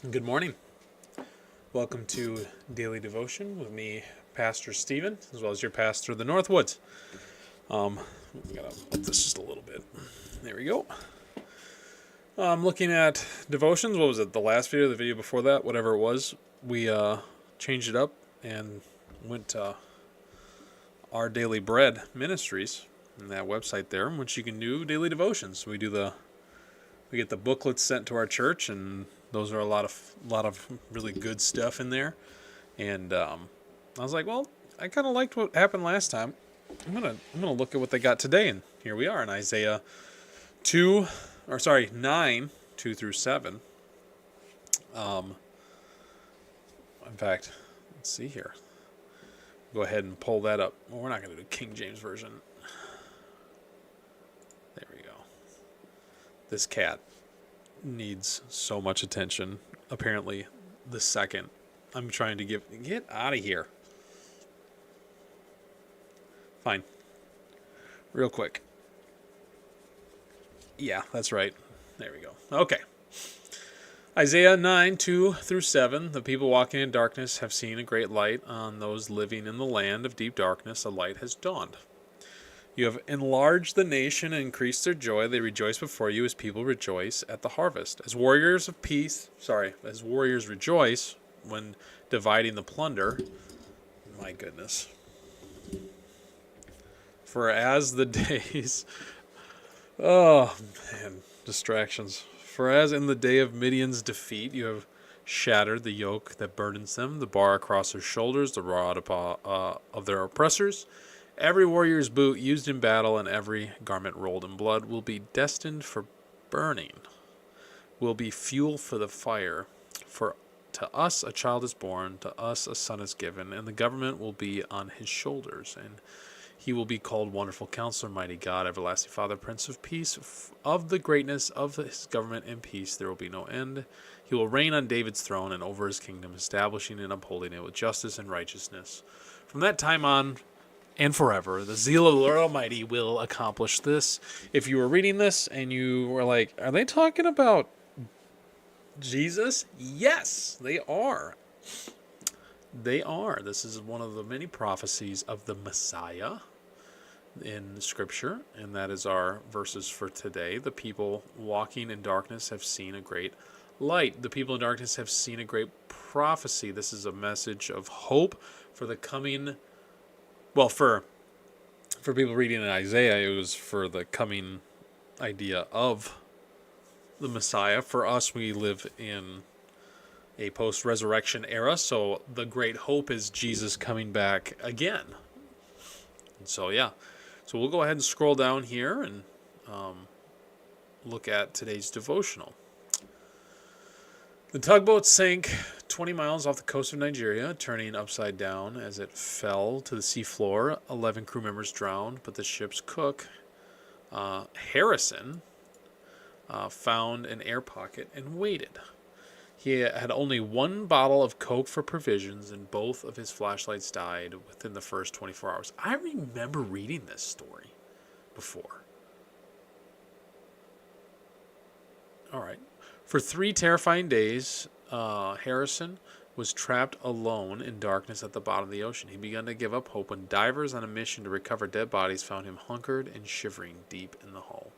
Good morning. Welcome to Daily Devotion with me, Pastor Stephen, as well as your pastor of the Northwoods. Um, we gotta up this just a little bit. There we go. I'm looking at devotions. What was it? The last video, the video before that, whatever it was. We changed it up and went to Our Daily Bread Ministries and that website there, in which you can do daily devotions. We get the booklets sent to our church, and those are a lot of really good stuff in there. And I was like, well, I kind of liked what happened last time. I'm gonna look at what they got today, and here we are in Isaiah 9, 2 through 7. In fact, let's see here. Go ahead and pull that up. Well, we're not gonna do King James version. There we go. This cat needs so much attention. Apparently, the second I'm trying to get out of here. Fine. Real quick. Yeah, that's right. There we go. Okay. Isaiah 9, 2 through 7. The people walking in darkness have seen a great light. On those living in the land of deep darkness, a light has dawned. You have enlarged the nation and increased their joy. They rejoice before you as people rejoice at the harvest. As warriors rejoice when dividing the plunder. My goodness. For as the days... Oh, man. Distractions. For as in the day of Midian's defeat, you have shattered the yoke that burdens them, the bar across their shoulders, the rod of their oppressors. Every warrior's boot used in battle and every garment rolled in blood will be destined for burning, will be fuel for the fire. For to us a child is born, to us a son is given, and the government will be on his shoulders. And he will be called Wonderful Counselor, Mighty God, Everlasting Father, Prince of Peace. Of the greatness of his government and peace there will be no end. He will reign on David's throne and over his kingdom, establishing and upholding it with justice and righteousness. From that time on and forever, the zeal of the Lord Almighty will accomplish this. If you were reading this and you were like, are they talking about Jesus? Yes, they are. They are. This is one of the many prophecies of the Messiah in Scripture, and that is our verses for today. The people walking in darkness have seen a great light. The people in darkness have seen a great prophecy. This is a message of hope for the coming. Well, for people reading in Isaiah, it was for the coming idea of the Messiah. For us, we live in a post-resurrection era, so the great hope is Jesus coming back again. And so, yeah. So we'll go ahead and scroll down here and look at today's devotional. The tugboat sank 20 miles off the coast of Nigeria, turning upside down as it fell to the seafloor. 11 crew members drowned, but the ship's cook, Harrison, found an air pocket and waited. He had only one bottle of Coke for provisions, and both of his flashlights died within the first 24 hours. I remember reading this story before. All right. For 3 terrifying days, Harrison was trapped alone in darkness at the bottom of the ocean. He began to give up hope when divers on a mission to recover dead bodies found him hunkered and shivering deep in the hull.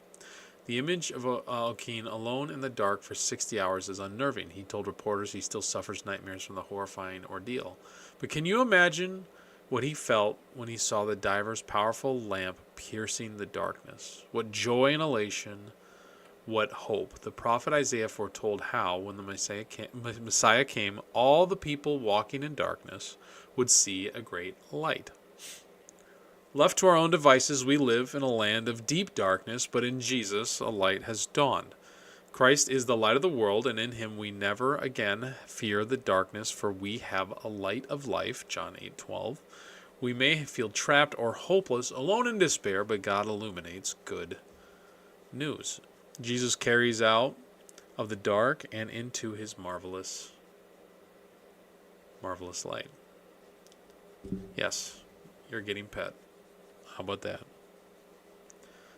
The image of Alkeen alone in the dark for 60 hours is unnerving. He told reporters he still suffers nightmares from the horrifying ordeal. But can you imagine what he felt when he saw the diver's powerful lamp piercing the darkness? What joy and elation, what hope. The prophet Isaiah foretold how, when the Messiah came, all the people walking in darkness would see a great light. Left to our own devices, we live in a land of deep darkness, but in Jesus, a light has dawned. Christ is the light of the world, and in him we never again fear the darkness, for we have a light of life, John 8:12. We may feel trapped or hopeless, alone in despair, but God illuminates good news. Jesus carries out of the dark and into his marvelous light. Yes, you're getting pet. How about that?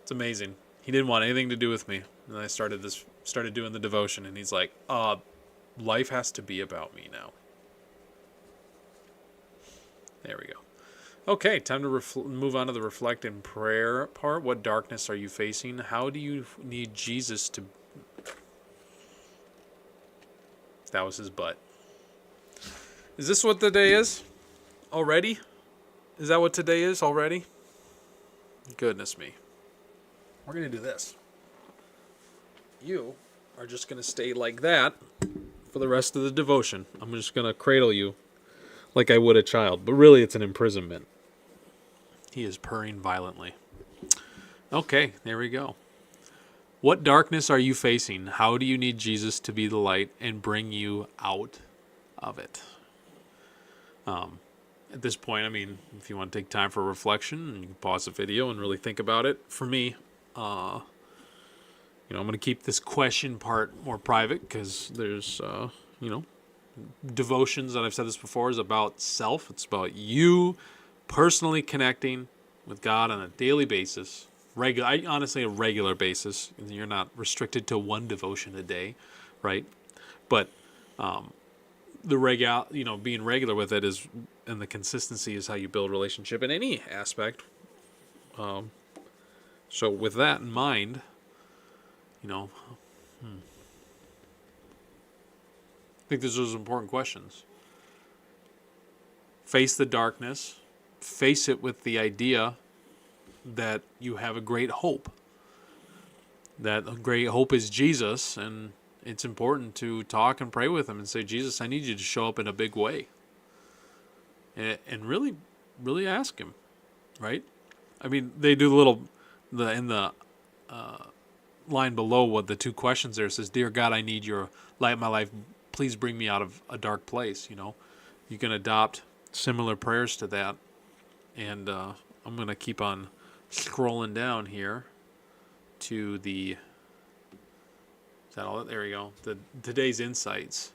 It's amazing. He didn't want anything to do with me. And I started doing the devotion, and he's like, life has to be about me now. There we go. Okay, time to move on to the reflect and prayer part. What darkness are you facing? How do you need Jesus to... That was his butt. Is this what the day is? Already? Is that what today is already? Goodness me. We're going to do this. You are just going to stay like that for the rest of the devotion. I'm just going to cradle you like I would a child. But really, it's an imprisonment. He is purring violently. Okay, there we go. What darkness are you facing? How do you need Jesus to be the light and bring you out of it? At this point, I mean, if you want to take time for reflection, you can pause the video and really think about it. For me, I'm going to keep this question part more private because there's, devotions, and I've said this before, is about self. It's about you personally connecting with God on a daily basis, honestly a regular basis. You're not restricted to one devotion a day, right? But being regular with it is, and the consistency is how you build relationship in any aspect. So with that in mind, I think those are important questions. Face the darkness. Face it with the idea that you have a great hope. That a great hope is Jesus, and it's important to talk and pray with him and say, Jesus, I need you to show up in a big way. And really, really ask him, right? I mean, they do in the line below what the two questions there says, Dear God, I need your light in my life. Please bring me out of a dark place. You can adopt similar prayers to that. And I'm going to keep on scrolling down here to the... Is that all? There we go. Today's insights.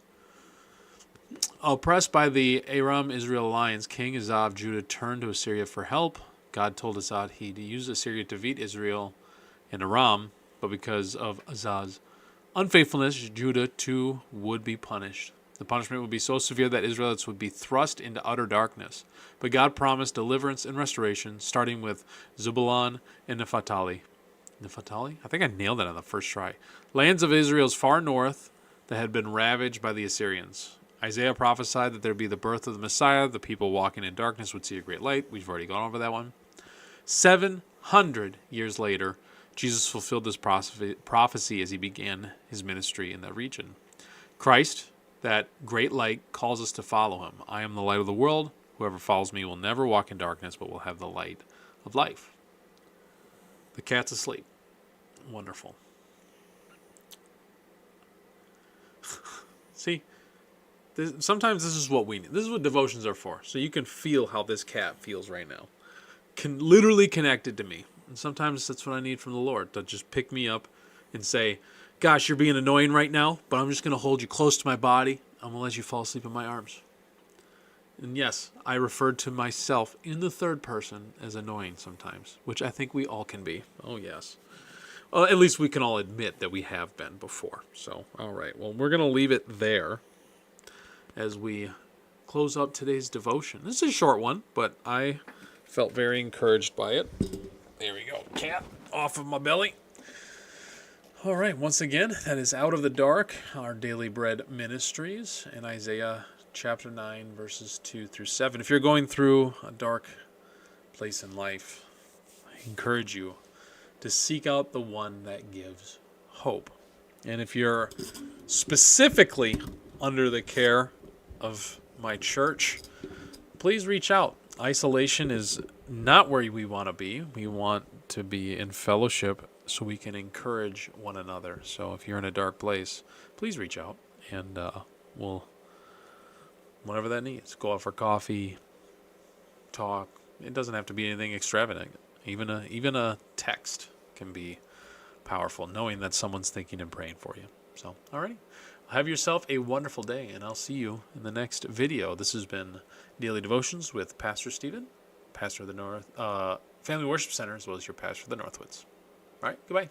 Oppressed by the Aram Israel alliance, King Azaz of Judah turned to Assyria for help. God told Azaz he'd use Assyria to defeat Israel and Aram, but because of Azaz's unfaithfulness, Judah too would be punished. The punishment would be so severe that Israelites would be thrust into utter darkness. But God promised deliverance and restoration, starting with Zebulun and Naphtali. Naphtali? I think I nailed that on the first try. Lands of Israel's far north that had been ravaged by the Assyrians. Isaiah prophesied that there would be the birth of the Messiah. The people walking in darkness would see a great light. We've already gone over that one. 700 years later, Jesus fulfilled this prophecy as he began his ministry in that region. Christ, that great light, calls us to follow him. I am the light of the world. Whoever follows me will never walk in darkness, but will have the light of life. The cat's asleep. Wonderful. See, sometimes this is what we need. This is what devotions are for. So you can feel how this cat feels right now. Literally connected to me. And sometimes that's what I need from the Lord, to just pick me up and say, gosh, you're being annoying right now, but I'm just going to hold you close to my body. I'm going to let you fall asleep in my arms. And yes, I referred to myself in the third person as annoying sometimes, which I think we all can be. Oh, yes. Well, at least we can all admit that we have been before. So, all right. Well, we're going to leave it there as we close up today's devotion. This is a short one, but I felt very encouraged by it. There we go. Cat off of my belly. All right. Once again, that is Out of the Dark, our Daily Bread Ministries, and Isaiah chapter 9, verses 2 through 7. If you're going through a dark place in life, I encourage you to seek out the one that gives hope. And if you're specifically under the care of my church, please reach out. Isolation is not where we want to be. We want to be in fellowship so we can encourage one another. So if you're in a dark place, please reach out, and we'll, whatever that needs, go out for coffee, talk. It doesn't have to be anything extravagant. Even a text can be powerful, knowing that someone's thinking and praying for you. So, all right. Have yourself a wonderful day, and I'll see you in the next video. This has been Daily Devotions with Pastor Stephen, pastor of the Family Worship Center, as well as your pastor of the Northwoods. All right, goodbye.